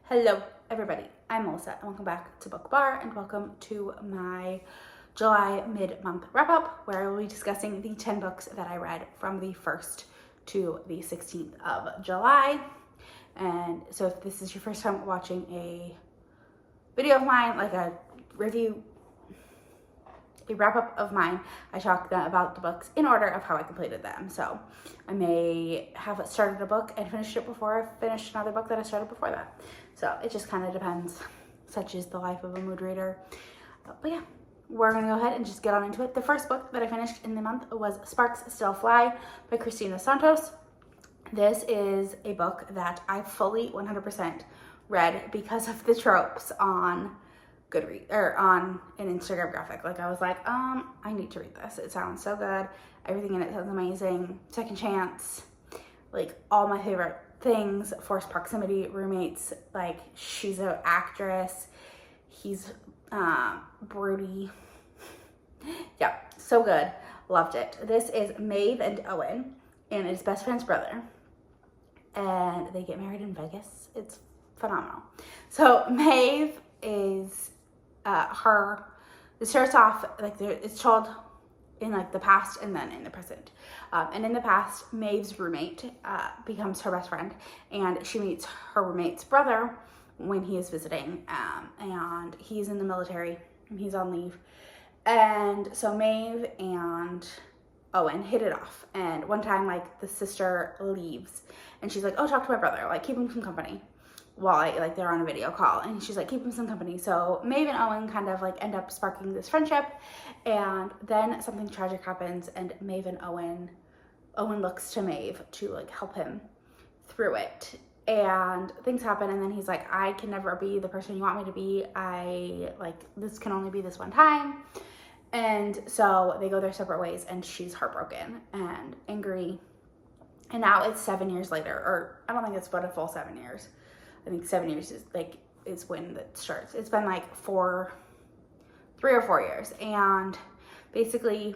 Hello everybody, I'm Melissa and welcome back to Book Bar and welcome to my July mid-month wrap-up where I will be discussing the 10 books that I read from the 1st to the 16th of July. And so if this is your first time watching a video of mine, like a review, a wrap-up of mine, I talk about the books in order of how I completed them. So I may have started a book and finished it before I finished another book that I started before that. So it just kind of depends. Such is the life of a mood reader. But yeah, we're gonna go ahead and just get on into it. The first book that I finished in the month was Sparks Still Fly by Cristina Santos. This is a book that I fully 100% read because of the tropes on Goodreads or on an Instagram graphic. Like I was like, I need to read this. It sounds so good. Everything in it sounds amazing. Second chance, like all my favorite things. Forced proximity, roommates. Like she's an actress. He's broody. Yeah, so good. Loved it. This is Maeve and Owen and his best friend's brother, and they get married in Vegas. It's phenomenal. So Maeve is it starts off like it's told in like the past and then in the present. And in the past, Maeve's roommate becomes her best friend, and she meets her roommate's brother when he is visiting, and he's in the military and he's on leave. And so Maeve and Owen hit it off, and one time like the sister leaves and she's like, oh, talk to my brother, like keep him some company, while like they're on a video call, and she's like, keep him some company. So Maeve and Owen kind of like end up sparking this friendship, and then something tragic happens, and Maeve and Owen looks to Maeve to like help him through it, and things happen, and then he's like, I can never be the person you want me to be. This can only be this one time. And so they go their separate ways, and she's heartbroken and angry. And now it's 7 years later, or I don't think it's but a full 7 years. I think 7 years is when it starts. It's been like 3 or 4 years. And basically,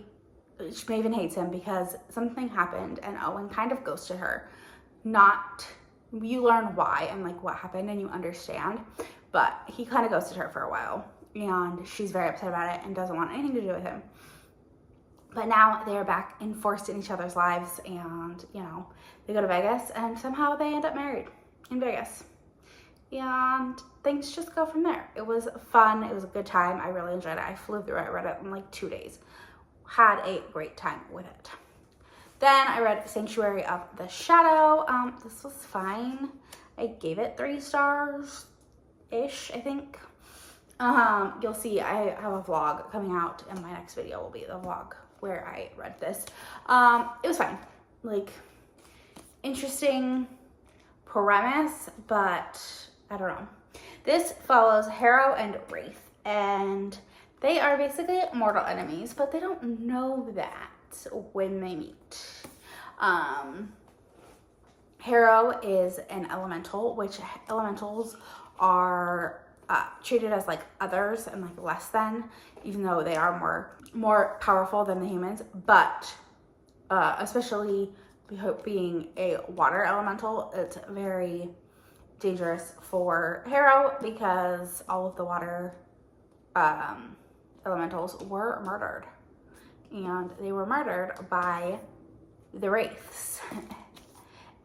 Maven hates him because something happened and Owen kind of ghosted her. You learn why and like what happened and you understand, but he kind of ghosted her for a while. And she's very upset about it and doesn't want anything to do with him. But now they're back enforced in each other's lives, and they go to Vegas and somehow they end up married in Vegas. And things just go from there. It was fun. It was a good time. I really enjoyed it. I flew through it. I read it in like 2 days. Had a great time with it. Then I read Sanctuary of the Shadow. This was fine. I gave it 3 stars-ish, I think. You'll see I have a vlog coming out, and my next video will be the vlog where I read this. It was fine. Like, interesting premise, but I don't know. This follows Harrow and Wraith, and they are basically mortal enemies, but they don't know that when they meet. Harrow is an elemental, which elementals are treated as like others and like less than, even though they are more powerful than the humans. But especially being a water elemental, it's very dangerous for Harrow because all of the water elementals were murdered, and they were murdered by the Wraiths.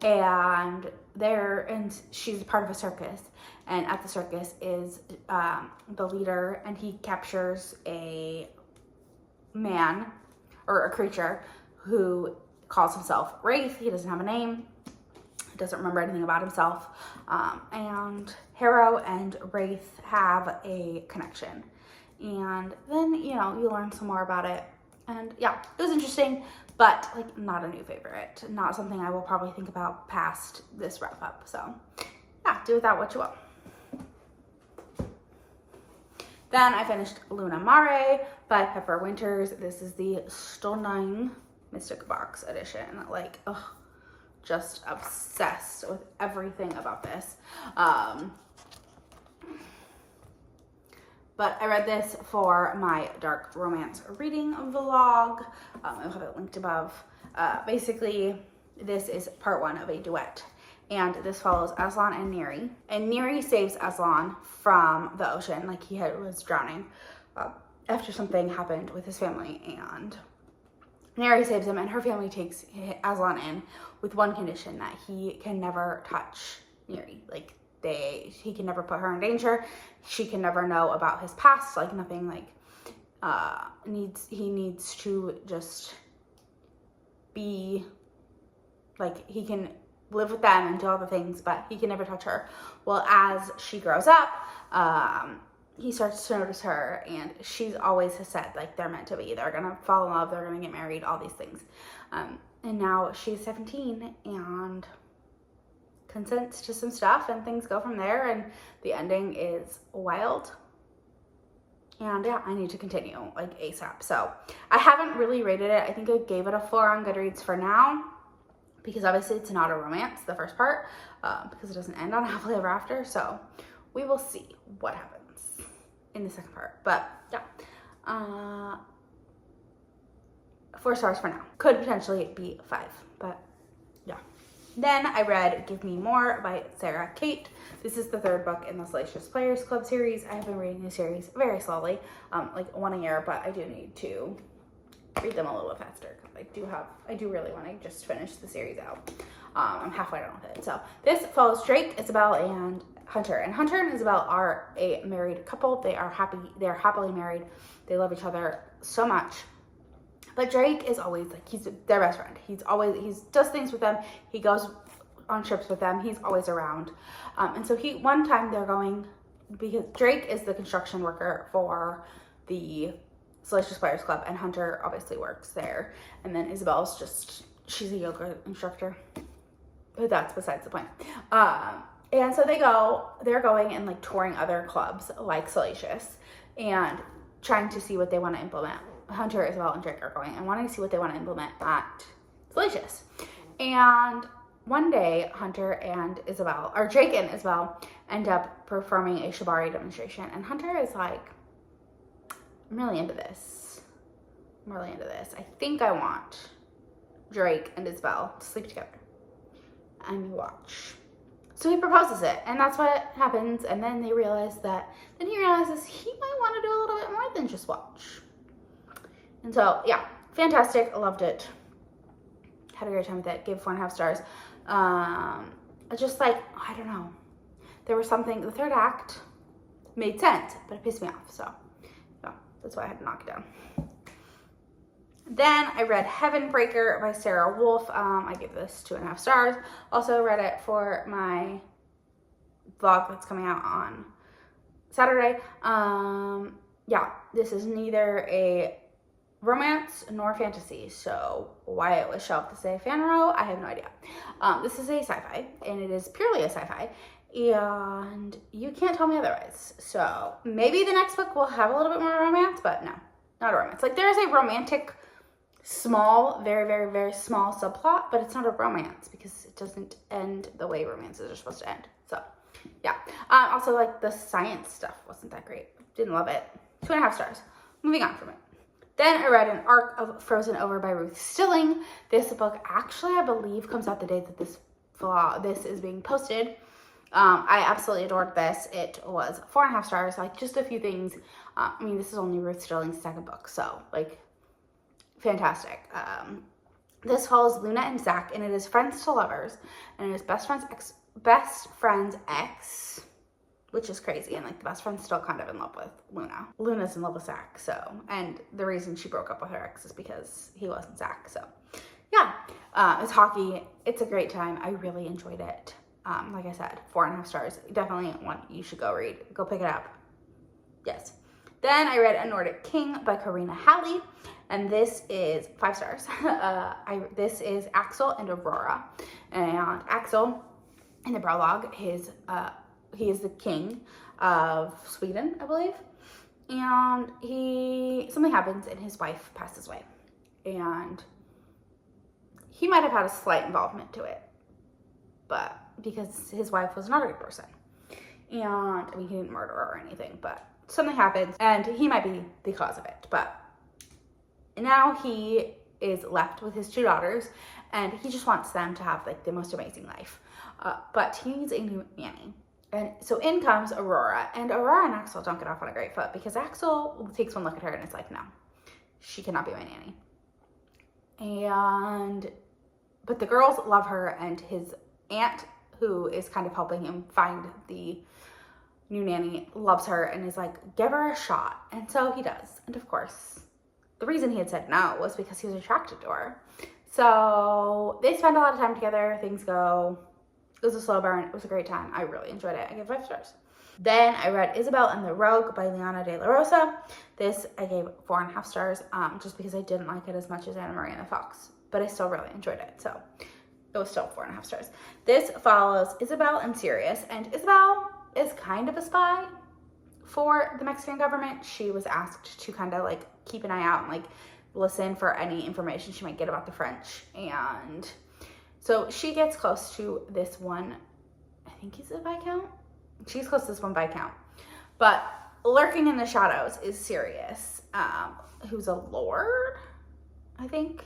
and she's part of a circus, and at the circus is the leader, and he captures a man or a creature who calls himself Wraith. He doesn't have a name. He doesn't remember anything about himself. And Harrow and Wraith have a connection. And then, you learn some more about it. And yeah, it was interesting, but like not a new favorite. Not something I will probably think about past this wrap up. So yeah, do with that what you will. Then I finished Lunamare by Pepper Winters. This is the stunning Mystic Box edition. Like, ugh, just obsessed with everything about this. But I read this for my dark romance reading vlog. I'll have it linked above. Basically, this is part 1 of a duet. And this follows Aslan and Neri. And Neri saves Aslan from the ocean, like he was drowning after something happened with his family. And Neri saves him, and her family takes Aslan in with one condition, that he can never touch Neri. Like he can never put her in danger. She can never know about his past, like nothing, like he needs to just be like, he can live with them and do all the things, but he can never touch her. Well, as she grows up, he starts to notice her, and she's always has said, like, they're meant to be. They're gonna fall in love. They're gonna get married. All these things. And now she's 17 and consents to some stuff, and things go from there. And the ending is wild. And yeah, I need to continue like ASAP. So I haven't really rated it. I think I gave it a 4 on Goodreads for now, because obviously it's not a romance, the first part, because it doesn't end on happily ever after. So we will see what happens in the second part. But yeah, 4 stars for now. Could potentially be 5, but yeah. Then I read Give Me More by Sara, Cate. This is the 3rd book in the Salacious Players Club series. I have been reading the series very slowly, like 1 a year, but I do need to read them a little bit faster, because I do really want to just finish the series out. I'm halfway done with it. So this follows Drake, Isabel, and Hunter. And Hunter and Isabel are a married couple. They are happily married. They love each other so much. But Drake is always like, he's their best friend. He does things with them. He goes on trips with them. He's always around. And so one time they're going, because Drake is the construction worker for the Salacious Players Club, and Hunter obviously works there. And then Isabel's she's a yoga instructor. But that's besides the point. And so they're going and like touring other clubs like Salacious, and trying to see what they want to implement. Hunter, Isabel, and Drake are going and wanting to see what they want to implement at Salacious. And one day, Drake and Isabel end up performing a shibari demonstration. And Hunter is like, I'm really into this. I think I want Drake and Isabel to sleep together and watch. So he proposes it, and that's what happens. And then he realizes he might want to do a little bit more than just watch. And so, yeah, fantastic. I loved it. Had a great time with it. Gave 4.5 stars. Just like, I don't know. There was something, the 3rd act made sense, but it pissed me off. So, yeah, that's why I had to knock it down. Then I read Heavenbreaker by Sarah Wolf. I gave this 2.5 stars. Also read it for my vlog that's coming out on Saturday. Yeah, this is neither a romance nor fantasy, so why it was shelved to say fan row, I have no idea. This is a sci-fi, and it is purely a sci-fi, and you can't tell me otherwise. So maybe the next book will have a little bit more romance, but no, not a romance. Like, there is a romantic, small, very, very, very small subplot, but it's not a romance because it doesn't end the way romances are supposed to end. So yeah. Also, like, the science stuff wasn't that great. Didn't love it. 2.5 stars. Moving on from it. Then I read An Arc of Frozen Over by Ruth Stilling. This book actually, I believe, comes out the day that this is being posted. I absolutely adored this. It was 4.5 stars. Like, just a few things. I mean, this is only Ruth Stilling's 2nd book, so like, fantastic. This follows Luna and Zach, and it is friends to lovers, and it is best friend's ex, which is crazy. And like, the best friend's still kind of in love with Luna. Luna's in love with Zach, so, and the reason she broke up with her ex is because he wasn't Zach. So yeah, it's hockey. It's a great time. I really enjoyed it. Like I said, 4.5 stars. Definitely one you should go read. Go pick it up. Yes. Then I read A Nordic King by Karina Halle, and this is 5 stars. This is Axel and Aurora, and Axel, in the prologue, he is the king of Sweden, I believe, and something happens and his wife passes away, and he might have had a slight involvement to it, but because his wife was not a good person, and I mean, he didn't murder her or anything, but something happens and he might be the cause of it. But now he is left with his 2 daughters, and he just wants them to have like the most amazing life. But he needs a new nanny. And so in comes Aurora, and Aurora and Axel don't get off on a great foot because Axel takes one look at her and is like, no, she cannot be my nanny. But the girls love her, and his aunt, who is kind of helping him find the new nanny, loves her and is like, give her a shot. And so he does. And of course, the reason he had said no was because he was attracted to her. So they spend a lot of time together. Things go. It was a slow burn. It was a great time. I really enjoyed it. I gave 5 stars. Then I read Isabel and the Rogue by Liana de la Rosa. This I gave 4.5 stars, just because I didn't like it as much as Anna Maria and the Fox, but I still really enjoyed it. So it was still 4.5 stars. This follows Isabel and Sirius, and Isabel is kind of a spy for the Mexican government. She was asked to kind of like keep an eye out and like listen for any information she might get about the French. And so she gets close to this one, I think he's a Viscount. She's close to this one Viscount. But lurking in the shadows is Sirius, who's a lord, I think.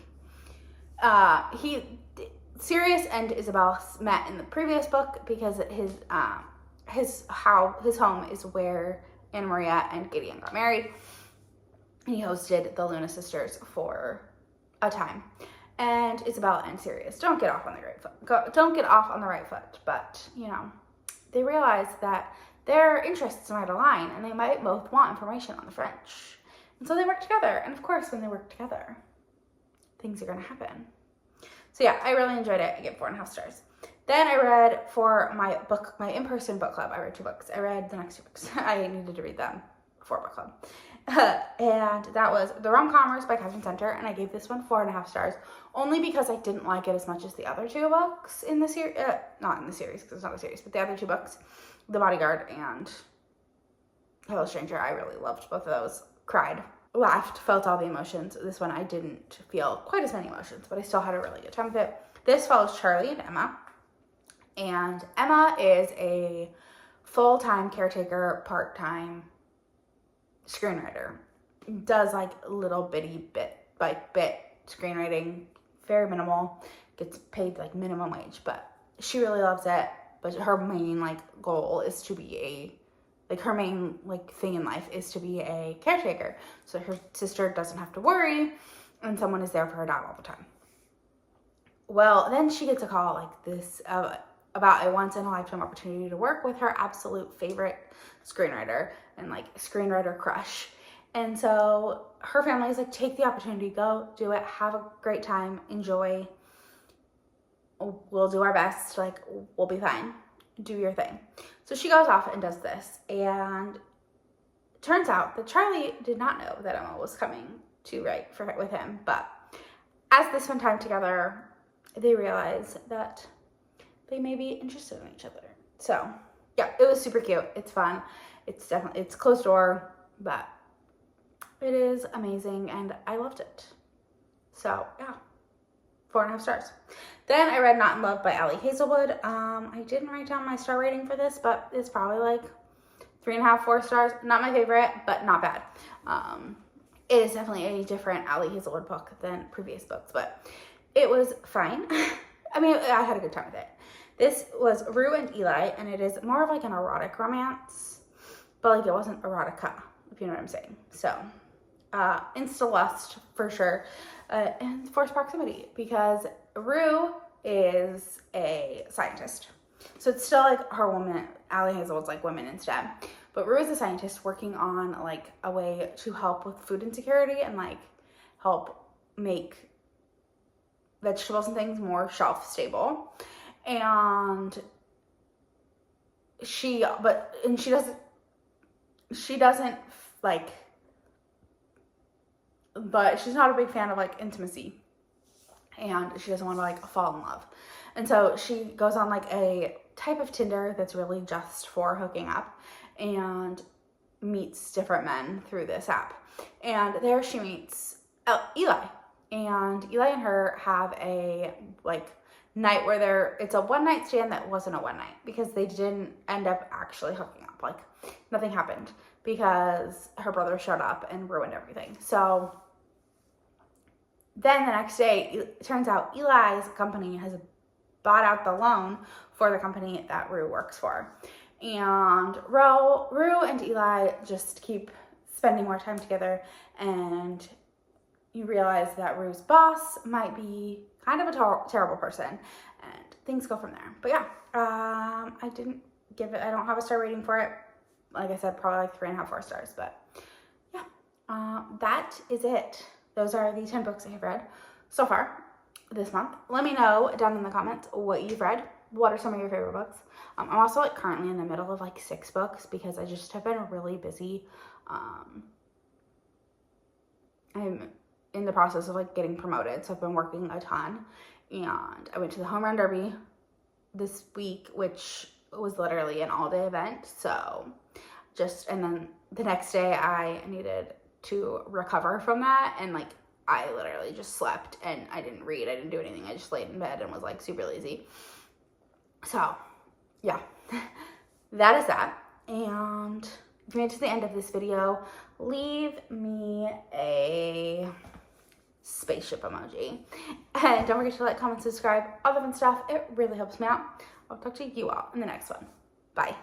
Sirius and Isabel met in the previous book because his home is where Anna Maria and Gideon got married. He hosted the Luna sisters for a time. And Isabel and Sirius don't get off on the right foot, but you know, they realize that their interests might align and they might both want information on the French. And so they work together. And of course, when they work together, things are going to happen. So yeah, I really enjoyed it. I give 4.5 stars. Then I read for my in-person book club. I read 2 books. I read the next 2 books. I needed to read them for book club. And that was The Rom-Commers by Katherine, and I gave this one 4.5 stars, only because I didn't like it as much as the other 2 books in the series. Not in the series, because it's not a series, but the other 2 books, The Bodyguard and Hello Stranger. I really loved both of those. Cried, laughed, felt all the emotions. This one I didn't feel quite as many emotions, but I still had a really good time with it. This follows Charlie and Emma. And Emma is a full-time caretaker, part-time screenwriter. Does like little bit screenwriting, very minimal, gets paid like minimum wage, but she really loves it. But her main like goal is to be her main like thing in life is to be a caretaker, so her sister doesn't have to worry and someone is there for her dad all the time. Well, then she gets a call like this about a once-in-a-lifetime opportunity to work with her absolute favorite screenwriter and like screenwriter crush. And so her family is like, take the opportunity, go do it, have a great time, enjoy. We'll do our best, like we'll be fine. Do your thing. So she goes off and does this, and it turns out that Charlie did not know that Emma was coming to write with him, but as they spend time together, they realize that they may be interested in each other. So yeah, it was super cute. It's fun. It's closed door, but it is amazing and I loved it. So yeah, 4.5 stars. Then I read Not in Love by Ali Hazelwood. I didn't write down my star rating for this, but it's probably like 3.5, 4 stars. Not my favorite, but not bad. It is definitely a different Ali Hazelwood book than previous books, but it was fine. I mean, I had a good time with it. This was Rue and Eli, and it is more of like an erotic romance, but like it wasn't erotica, if you know what I'm saying. So, insta-lust for sure, and forced proximity, because Rue is a scientist. So it's still like her woman, Ali Hazelwood's like women in STEM, but Rue is a scientist working on like a way to help with food insecurity and like help make vegetables and things more shelf stable. And she doesn't like, but she's not a big fan of like intimacy, and she doesn't want to like fall in love. And so she goes on like a type of Tinder that's really just for hooking up, and meets different men through this app. And there she meets Eli, and Eli and her have a like night where it's a one night stand that wasn't a one night, because they didn't end up actually hooking up. Like nothing happened because her brother showed up and ruined everything. So Then the next day, it turns out Eli's company has bought out the loan for the company that Rue works for. And Rue and Eli just keep spending more time together, and you realize that Rue's boss might be kind of a terrible person, and things go from there. But yeah, I don't have a star rating for it. Like I said, probably like 3.5, 4 stars, but yeah, that is it. Those are the 10 books I have read so far this month. Let me know down in the comments what you've read. What are some of your favorite books? I'm also like currently in the middle of like 6 books because I just have been really busy. I'm in the process of like getting promoted, so I've been working a ton, and I went to the home run derby this week, which was literally an all-day event. So and then the next day I needed to recover from that, and like I literally just slept and I didn't read, I didn't do anything. I just laid in bed and was like super lazy. So yeah, that is that. And if you made it to the end of this video, leave me a spaceship emoji. And don't forget to like, comment, subscribe, all the fun stuff. It really helps me out. I'll talk to you all in the next one. Bye.